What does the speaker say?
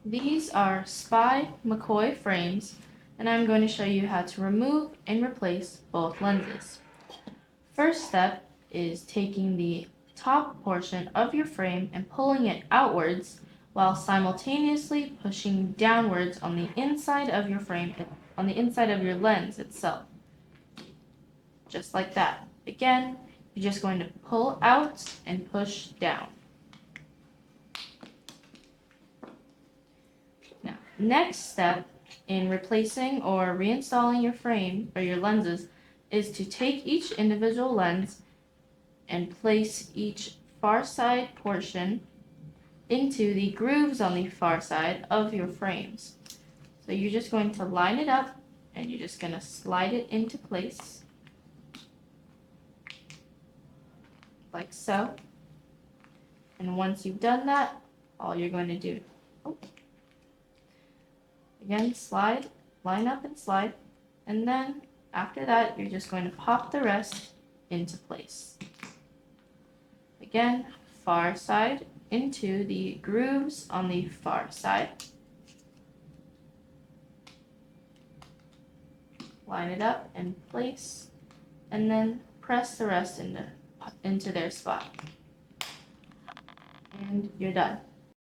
These are Spy McCoy frames, and I'm going to show you how to remove and replace both lenses. First step is taking the top portion of your frame and pulling it outwards while simultaneously pushing downwards on the inside of your frame, on the inside of your lens itself. Just like that. Again, you're just going to pull out and push down. Now, next step in replacing or reinstalling your frame or your lenses is to take each individual lens and place each far side portion into the grooves on the far side of your frames. So you're just going to line it up and you're just going to slide it into place like so. And once you've done that, all you're going to do, again, slide, line up and slide, and then after that, you're just going to pop the rest into place. Again, far side into the grooves on the far side. Line it up and place, and then press the rest into their spot. And you're done.